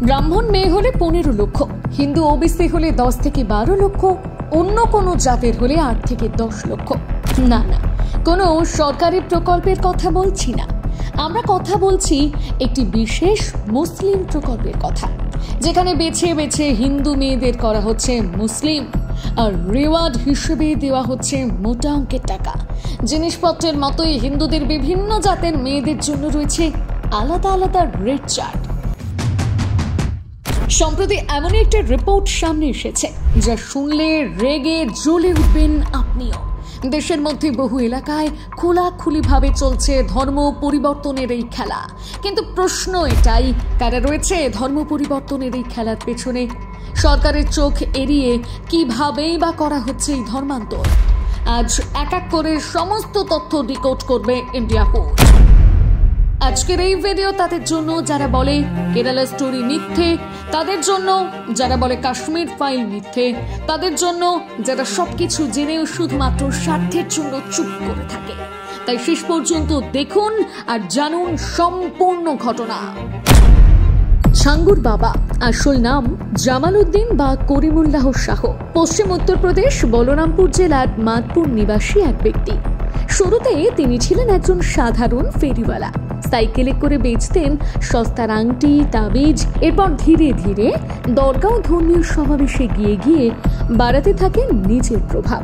ব্রাহ্মণ মেয়ে হলে 15 লক্ষ, হিন্দু ওবিসি হলে 10 থেকে 12 লক্ষ, অন্য কোনো জাতের হলে 8 থেকে 10 লক্ষ। না না, কোনো সরকারি প্রকল্পের কথা বলছি না, আমরা কথা বলছি একটি বিশেষ মুসলিম প্রকল্পের কথা, যেখানে বেছে বেছে হিন্দু মেয়েদের করা হচ্ছে মুসলিম, আর রিওয়ার্ড হিসেবে দেওয়া হচ্ছে মোটা অঙ্কের টাকা। জিনিসপত্রের মতোই হিন্দুদের বিভিন্ন জাতের মেয়েদের জন্য রয়েছে আলাদা আলাদা রেট চার্ট। সম্প্রতি এমনই একটা রিপোর্ট সামনে এসেছে যা শুনলে রেগে জ্বলে উঠবেন আপনিও। দেশের মধ্যে বহু এলাকায় খোলাখুলিভাবে চলছে ধর্ম পরিবর্তনের এই খেলা, কিন্তু প্রশ্ন এটাই, কারা রয়েছে ধর্ম পরিবর্তনের এই খেলার পেছনে? সরকারের চোখ এড়িয়ে কিভাবেই বা করা হচ্ছে এই ধর্মান্তর? আজ এক এক করে সমস্ত তথ্য ডিকোড করবে ইন্ডিয়া পোস্ট। আজকের এই ভিডিও তাদের জন্য যারা বলে কেরালা স্টোরি মিথ্যে, তাদের জন্য যারা বলে কাশ্মীর ফাইল মিথ্যে, তাদের জন্য যারা সবকিছু জেনেও শুধুমাত্র স্বার্থের জন্য চুপ করে থাকে। তাই শেষ পর্যন্ত দেখুন আর জানুন সম্পূর্ণ ঘটনা। ছাঙ্গুর বাবা, আসল নাম জামাল উদ্দিন বা করিমুল্লাহ শাহ, পশ্চিম উত্তরপ্রদেশ বলরামপুর জেলার মাদপুর নিবাসী এক ব্যক্তি। শুরুতে তিনি ছিলেন একজন সাধারণ ফেরিওয়ালা, সাইকেলে করে বেচতেন সস্তার আংটি তাবিজ। এরপর ধীরে ধীরে দরগা ও ধর্মীয় সমাবেশে গিয়ে গিয়ে বাড়াতে থাকেন নিজের প্রভাব।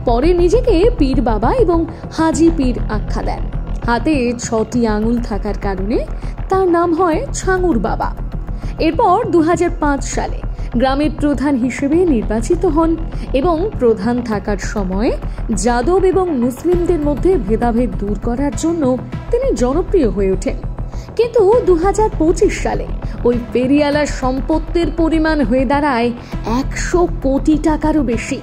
পরে নিজেকে পীর বাবা এবং হাজি পীর আখ্যা দেন। হাতে 6টি আঙুল থাকার কারণে তার নাম হয় ছাঙ্গুর বাবা। এরপর 2005 সালে গ্রামের প্রধান হিসেবে নির্বাচিত হন এবং প্রধান থাকার সময় যাদব এবং মুসলিমদের মধ্যে ভেদাভেদ দূর করার জন্য তিনি জনপ্রিয় হয়ে ওঠেন। কিন্তু 2025 সালে ওই ফেরিওয়ালার সম্পত্তির পরিমাণ হয়ে দাঁড়ায় 100 কোটি টাকারও বেশি।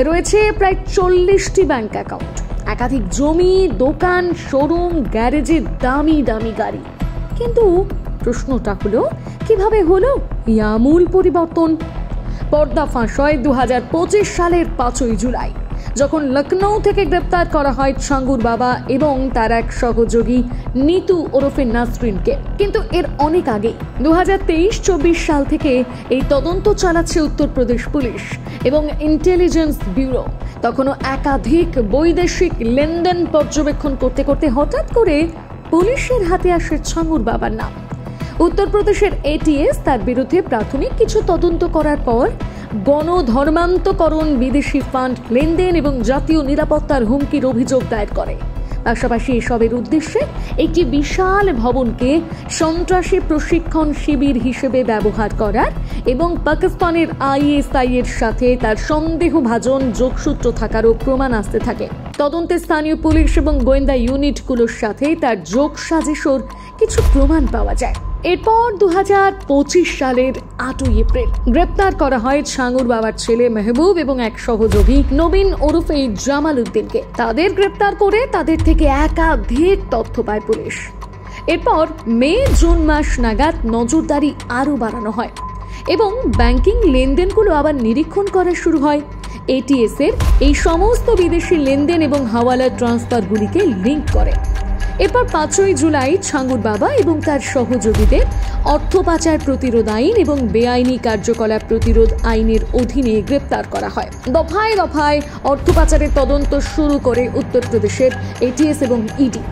রয়েছে প্রায় 40টি ব্যাংক অ্যাকাউন্ট, একাধিক জমি, দোকান, শোরুম, গ্যারেজে দামি দামি গাড়ি। কিন্তু প্রশ্নটা হলো, কিভাবে হলো এই আমূল পরিবর্তন? পর্দা ফাঁস হয় 2025 সালের 5ই জুলাই, যখন লখনৌ থেকে গ্রেপ্তার করা হয় ছাঙ্গুর বাবা এবং তার এক সহযোগী নিতু ওরফে নাসরিনকে। কিন্তু এর অনেক আগে 2023-24 সাল থেকে এই তদন্ত চালাচ্ছে উত্তরপ্রদেশ পুলিশ এবং ইন্টেলিজেন্স ব্যুরো। তখনও একাধিক বৈদেশিক লেনদেন পর্যবেক্ষণ করতে করতে হঠাৎ করে পুলিশের হাতে আসে ছাঙ্গুর বাবার নাম। উত্তরপ্রদেশের এটিএস তার বিরুদ্ধে প্রাথমিক কিছু তদন্ত করার পর গণধর্মান্তকরণ, বিদেশি ফান্ড লেনদেন এবং জাতীয় নিরাপত্তার হুমকির অভিযোগ দায়ের করে। পাশাপাশি এসবের উদ্দেশ্যে একটি বিশাল ভবনকে সন্ত্রাসী প্রশিক্ষণ শিবির হিসেবে ব্যবহার করার এবং পাকিস্তানের ISI এর সাথে তার সন্দেহভাজন যোগসূত্র থাকারও প্রমাণ আসতে থাকে। তদন্তে স্থানীয় পুলিশ এবং গোয়েন্দা ইউনিটগুলোর সাথে তার যোগ সাজিশর কিছু প্রমাণ পাওয়া যায়। এরপর 2025 সালের 8ই এপ্রিল গ্রেপ্তার করা হয় ছাঙ্গুর বাবার ছেলে মেহবুব এবং এক সহযোগী নবীন ওরফে জামাল উদ্দিনকে। তাদের গ্রেপ্তার করে তাদের থেকে একাধিক তথ্য পায় পুলিশ। এরপর মে-জুন মাস নাগাদ নজরদারি আরও বাড়ানো হয় এবং ব্যাংকিং লেনদেনগুলো আবার নিরীক্ষণ করা শুরু হয়। এটিএস এর এই সমস্ত বিদেশি লেনদেন এবং হাওয়ালা ট্রান্সফারগুলিকে লিঙ্ক করে। এরপর 5ই জুলাই ছাঙ্গুর বাবা এবং তার সহযোগীদের অর্থ পাচার প্রতিরোধ আইন এবং বেআইনি কার্যকলাপ প্রতিরোধ আইনের অধীনে গ্রেপ্তার করা হয়। দফায় দফায় অর্থ পাচারের তদন্ত শুরু করে উত্তরপ্রদেশের এটিএস এবং ইডি।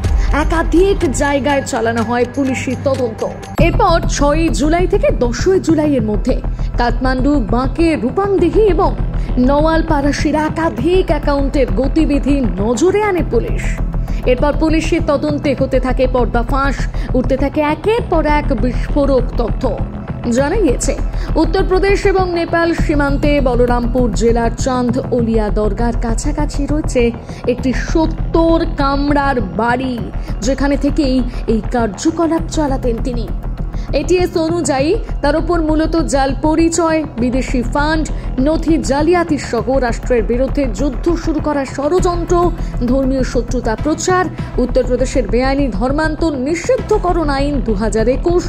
একাধিক জায়গায় চালানো হয় পুলিশি তদন্ত। এরপর 6ই জুলাই থেকে 10ই জুলাইয়ের মধ্যে কাঠমান্ডু, বাঁকে, রূপাংদিঘি এবং নওয়ালপাড়াশির একাধিক অ্যাকাউন্টের গতিবিধি নজরে আনে পুলিশ। এরপর পুলিশের তদন্তে হতে থাকে পর্দা ফাঁস, উঠতে থাকে একের পর এক বিস্ফোরক তথ্য। জানা গিয়েছে উত্তরপ্রদেশ এবং নেপাল সীমান্তে বলরামপুর জেলার চাঁদ ওলিয়া দরগার কাছাকাছি রয়েছে একটি 70 কামরার বাড়ি, যেখানে থেকেই এই কার্যকলাপ চালাতেন তিনি। এটিএস অনুযায়ী তার উপর মূলত জাল পরিচয়, বিদেশি ফান্ড, নথি জালিয়াতি সহ রাষ্ট্রের বিরুদ্ধে যুদ্ধ শুরু করার ষড়যন্ত্র, ধর্মীয় শত্রুতা প্রচার, উত্তরপ্রদেশের বেআইনি ধর্মান্তর নিষিদ্ধকরণ আইন 2021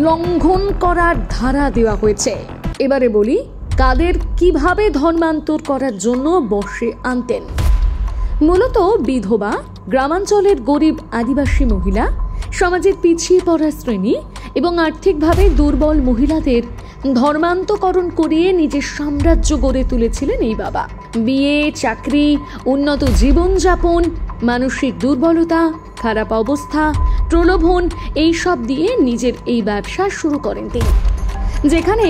লঙ্ঘন করার ধারা দেওয়া হয়েছে। এবারে বলি কাদের কিভাবে ধর্মান্তর করার জন্য বশে আনতেন। মূলত বিধবা, গ্রামাঞ্চলের গরিব আদিবাসী মহিলা, সমাজের পিছিয়ে পড়া শ্রেণী এবং আর্থিকভাবে দুর্বল মহিলাদের ধর্মান্তকরণ করিয়ে নিজের সাম্রাজ্য গড়ে তুলেছিলেন এই বাবা। বিয়ে, চাকরি, উন্নত জীবনযাপন, মানসিক দুর্বলতা, খারাপ অবস্থা, প্রলোভন এইসব দিয়ে নিজের এই ব্যবসা শুরু করেন তিনি। যেখানে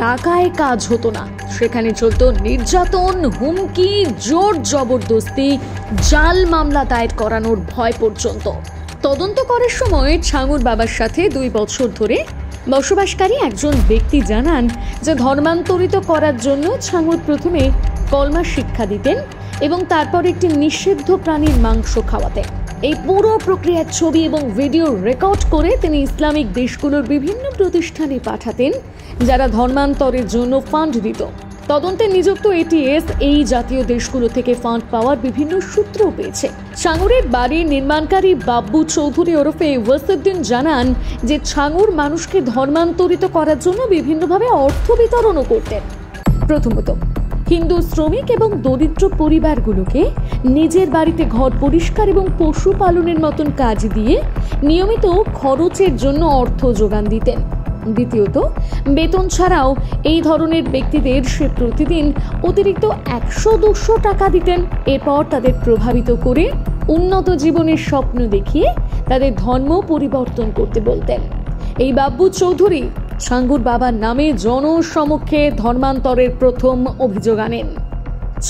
টাকায় কাজ হতো না, সেখানে চলত নির্যাতন, হুমকি, জোর জবরদস্তি, জাল মামলা দায়ের করানোর ভয় পর্যন্ত। তদন্ত করার সময় ছাঙ্গুর বাবার সাথে 2 বছর ধরে বসবাসকারী একজন ব্যক্তি জানান যে ধর্মান্তরিত করার জন্য ছাঙ্গুর প্রথমে কলমা শিক্ষা দিতেন এবং তারপর একটি নিষিদ্ধ প্রাণীর মাংস খাওয়াতেন। এই পুরো প্রক্রিয়ার ছবি এবং ভিডিও রেকর্ড করে তিনি ইসলামিক দেশগুলোর বিভিন্ন প্রতিষ্ঠানে পাঠাতেন, যারা ধর্মান্তরের জন্য ফান্ড দিত। তদন্তে নিযুক্ত এটিএস এই জাতীয় দেশগুলো থেকে ফান্ড পাওয়ার বিভিন্ন সূত্র পেয়েছে। ছাঙ্গুরের বাড়ির নির্মাণকারী বাব্বু চৌধুরী ওরফে ওয়াসিউদ্দিন জানান যে ছাঙ্গুর মানুষকে ধর্মান্তরিত করার জন্য বিভিন্নভাবে অর্থ বিতরণও করতেন। প্রথমত, হিন্দু শ্রমিক এবং দরিদ্র পরিবারগুলোকে নিজের বাড়িতে ঘর পরিষ্কার এবং পশুপালনের মতন কাজ দিয়ে নিয়মিত খরচের জন্য অর্থ যোগান দিতেন। দ্বিতীয়ত, বেতন ছাড়াও এই ধরনের ব্যক্তিদের সে প্রতিদিন অতিরিক্ত 100-200 টাকা দিতেন। এরপর তাদের প্রভাবিত করে উন্নত জীবনের স্বপ্ন দেখিয়ে তাদের ধর্ম পরিবর্তন করতে বলতেন। এই বাব্বু চৌধুরী ছাঙ্গুর বাবার নামে জনসমক্ষে ধর্মান্তরের প্রথম অভিযোগ আনেন।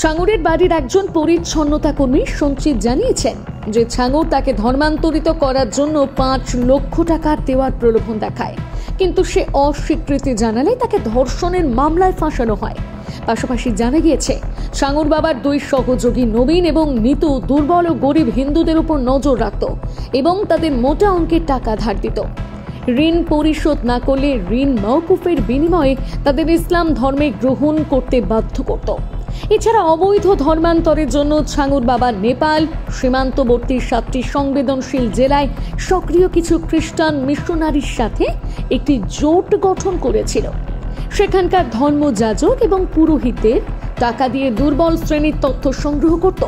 ছাঙ্গুরের বাড়ির একজন পরিচ্ছন্নতা কর্মী সঞ্চিত জানিয়েছেন যে ছাঙ্গুর তাকে ধর্মান্তরিত করার জন্য 5 লক্ষ টাকা দেওয়ার প্রলোভন দেখায়, কিন্তু সে অস্বীকৃতি জানালে তাকে ধর্ষণের মামলায় ফাঁসানো হয়। পাশাপাশি জানা গিয়েছে ছাঙ্গুর বাবার 2 সহযোগী নবীন এবং নিতু দুর্বল ও গরিব হিন্দুদের উপর নজর রাখত এবং তাদের মোটা অঙ্কের টাকা ধার দিত। ঋণ পরিশোধ না করলে ঋণ মওকুফের বিনিময়ে তাদের ইসলাম ধর্মে গ্রহণ করতে বাধ্য করত। এছাড়া অবৈধ ধর্মান্তরের জন্য ছাঙ্গুর বাবা নেপাল সীমান্তবর্তী 7টি সংবেদনশীল জেলায় সক্রিয় কিছু খ্রিস্টান মিশনারির সাথে একটি জোট গঠন করেছিল। সেখানকার ধর্মযাজক এবং পুরোহিতদের টাকা দিয়ে দুর্বল শ্রেণীর তথ্য সংগ্রহ করত।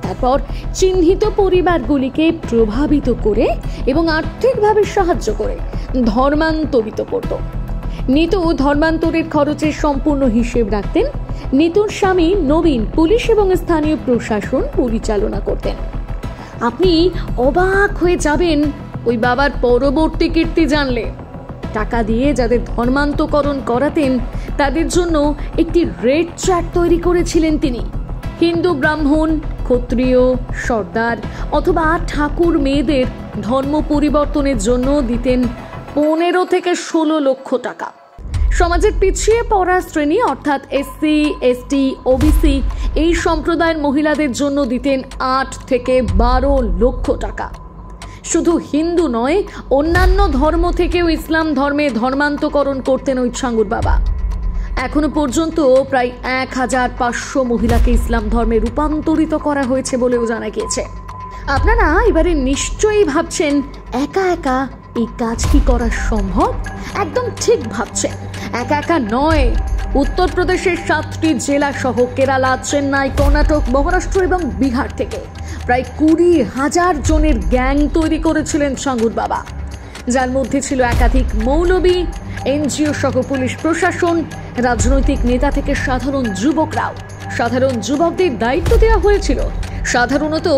তারপর চিহ্নিত পরিবারগুলিকে প্রভাবিত করে এবং আর্থিকভাবে সাহায্য করে ধর্মান্তরিত করত। নিতু ধর্মান্তরের খরচের সম্পূর্ণ হিসেব রাখতেন। নিতুর স্বামী নবীন পুলিশ এবং স্থানীয় প্রশাসন পরিচালনা করতেন। আপনি অবাক হয়ে যাবেন ওই বাবার পরবর্তী কীর্তি জানলে। টাকা দিয়ে যাদের ধর্মান্তকরণ করাতেন তাদের জন্য একটি রেড চার্ট তৈরি করেছিলেন তিনি। হিন্দু ব্রাহ্মণ, ক্ষত্রিয়, সর্দার অথবা ঠাকুর মেয়েদের ধর্ম পরিবর্তনের জন্য দিতেন 15 থেকে 16 লক্ষ টাকা। সমাজের পিছিয়ে পড়া শ্রেণী অর্থাৎ এসসি, এসটি, ওবিসি এই সম্প্রদায়ের মহিলাদের জন্য দিতেন 8 থেকে 12 লক্ষ টাকা। শুধু হিন্দু নয়, অন্যান্য ধর্ম থেকেও ইসলাম ধর্মে ধর্মান্তকরণ করতেন ওই ছাঙ্গুর বাবা। এখনো পর্যন্ত প্রায় 1500 মহিলাকে ইসলাম ধর্মে রূপান্তরিত করা হয়েছে বলেও জানা গিয়েছে। আপনারা এবারে নিশ্চয়ই ভাবছেন একা একা এই কাজ কি করা সম্ভব? একদম ঠিক ভাবছেন। একা একা নয়, উত্তরপ্রদেশের 7টি জেলা সহ কেরালা, চেন্নাই, কর্ণাটক, মহারাষ্ট্র এবং বিহার থেকে প্রায় 20,000 জনের গ্যাং তৈরি করেছিলেন ছাঙ্গুর বাবা, যার মধ্যে ছিল একাধিক মৌলবী, এনজিও সহ পুলিশ প্রশাসন, রাজনৈতিক নেতা থেকে সাধারণ যুবকরাও। সাধারণ যুবকদের দায়িত্ব দেওয়া হয়েছিল সাধারণত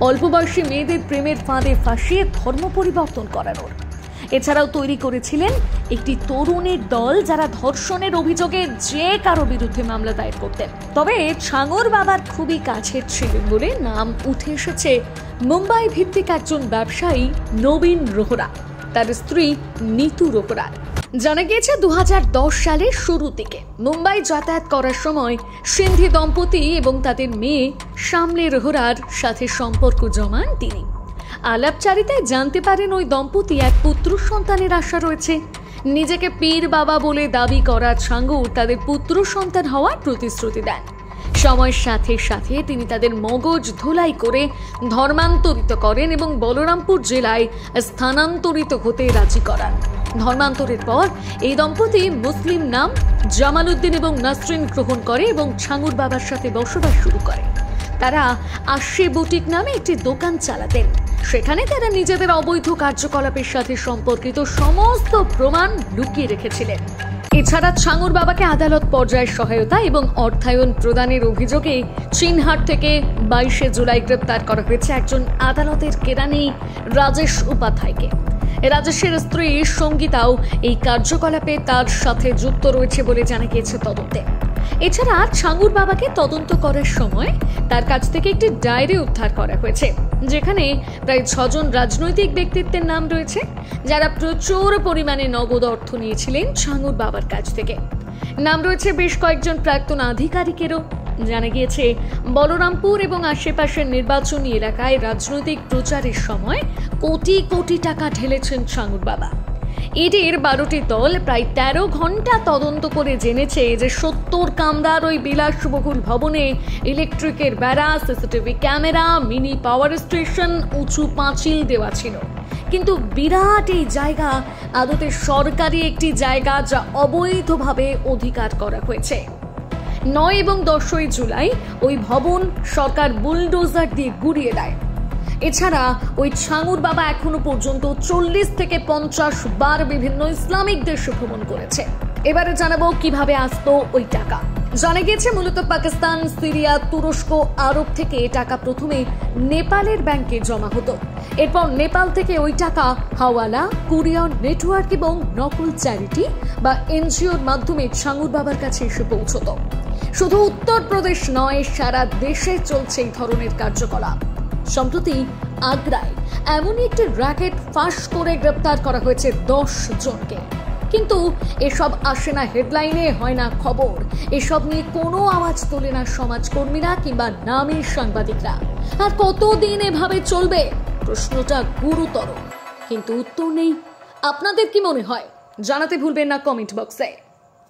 অল্প বয়সী মেয়েদের প্রেমের ফাঁদে ফাঁসিয়ে ধর্ম পরিবর্তন করানোর। এছাড়াও তৈরি করেছিলেন একটি তরুণের দল যারা ধর্ষণের অভিযোগে যে কারো বিরুদ্ধে মামলা দায়ের করতেন। তবে ছাঙ্গুর বাবার খুবই কাছের ছিলেন বলে নাম উঠে এসেছে মুম্বাই ভিত্তিক একজন ব্যবসায়ী নবীন রোহরা, তার স্ত্রী নিতু রোহরা। জানা গিয়েছে 2010 সালের শুরু থেকে মুম্বাই যাতায়াত করার সময় সিন্ধি দম্পতি এবং তাদের মেয়ে শামলে রোহরার সাথে সম্পর্ক জমান তিনি। আলাপচারিতায় জানতে পারেন ওই দম্পতি এক পুত্র সন্তানের আশা রয়েছে। নিজেকে পীর বাবা বলে দাবি করা ছাঙ্গুর তাদের পুত্র সন্তান হওয়ার প্রতিশ্রুতি দেন। সময়ের সাথে সাথে তিনি তাদের মগজ ধুলাই করে ধর্মান্তরিত করেন এবং বলরামপুর জেলায় স্থানান্তরিত হতে রাজি করান। ধর্মান্তরের পর এই দম্পতি মুসলিম নাম জামালউদ্দিন এবং নাসরিন গ্রহণ করে এবং ছাঙ্গুর বাবার সাথে বসবাস শুরু করে। তারা আশি বুটিক নামে একটি দোকান চালাতেন। সেখানে তারা নিজেদের অবৈধ কার্যকলাপের সাথে সম্পর্কিত সমস্ত প্রমাণ লুকিয়ে রেখেছিলেন। এছাড়া ছাঙ্গুর বাবাকে আদালত পর্যায়ের সহায়তা এবং অর্থায়ন প্রদানের অভিযোগে চিনহাট থেকে 22 জুলাই গ্রেপ্তার করা হয়েছে একজন আদালতের কেরানি রাজেশ উপাধ্যায়কে। রাজেশের স্ত্রী সঙ্গীতাও এই কার্যকলাপে তার সাথে যুক্ত রয়েছে বলে জানা গিয়েছে তদন্তে। এছাড়া ছাঙ্গুর বাবাকে তদন্ত করার সময় তার কাছ থেকে একটি ডায়েরি উদ্ধার করা হয়েছে, যেখানে প্রায় 6 জন রাজনৈতিক ব্যক্তিত্বের নাম রয়েছে যারা প্রচুর পরিমাণে নগদ অর্থ নিয়েছিলেন ছাঙ্গুর বাবার কাছ থেকে। নাম রয়েছে বেশ কয়েকজন প্রাক্তন আধিকারিকেরও। জানা গিয়েছে বলরামপুর এবং আশেপাশের নির্বাচনী এলাকায় রাজনৈতিক প্রচারের সময় কোটি কোটি টাকা ঢেলেছেন ছাঙ্গুর বাবা। ইডির 12টি দল প্রায় 13 ঘন্টা তদন্ত করে জেনেছে যে 70 কামরার ওই বিলাসবহুল ভবনে ইলেকট্রিকের বেড়া, CCTV camera, mini power station, উঁচু পাঁচিল দেওয়া ছিল। কিন্তু বিরাট এই জায়গা আদতে সরকারি একটি জায়গা, যা অবৈধভাবে অধিকার করা হয়েছে। 9 এবং 10 জুলাই ওই ভবন সরকার বুলডোজার দিয়ে গুড়িয়ে দেয়। এছাড়া ওই ছাঙ্গুর বাবা এখনো পর্যন্ত 40 থেকে 50 বার বিভিন্ন ইসলামিক দেশে ভ্রমণ করেছে। এবারে জানাবো কিভাবে আসতো ওই টাকা। জানা গিয়েছে মূলত পাকিস্তান, সিরিয়া, তুরস্ক, আরব থেকে টাকা প্রথমে নেপালের ব্যাংকে জমা হতো। এরপর নেপাল থেকে ওই টাকা হাওয়ালা, কুরিয়ার নেটওয়ার্ক এবং নকল চ্যারিটি বা এনজিওর মাধ্যমে ছাঙ্গুর বাবার কাছে এসে পৌঁছত। শুধু উত্তরপ্রদেশ নয়, সারা দেশে চলছে এই ধরনের কার্যকলাপ। সম্প্রতি আগ্রায় এমনই একটি র্যাকেট ফাঁস করে গ্রেপ্তার করা হয়েছে 10 জনকে। কিন্তু এসব আসে না হেডলাইনে, হয় না খবর। এসব নিয়ে কোনো আওয়াজ তোলে না সমাজকর্মীরা কিংবা নামী সাংবাদিকরা। আর কতদিন এভাবে চলবে? প্রশ্নটা গুরুতর, কিন্তু উত্তর নেই। আপনাদের কি মনে হয়? জানাতে ভুলবেন না কমেন্ট বক্সে।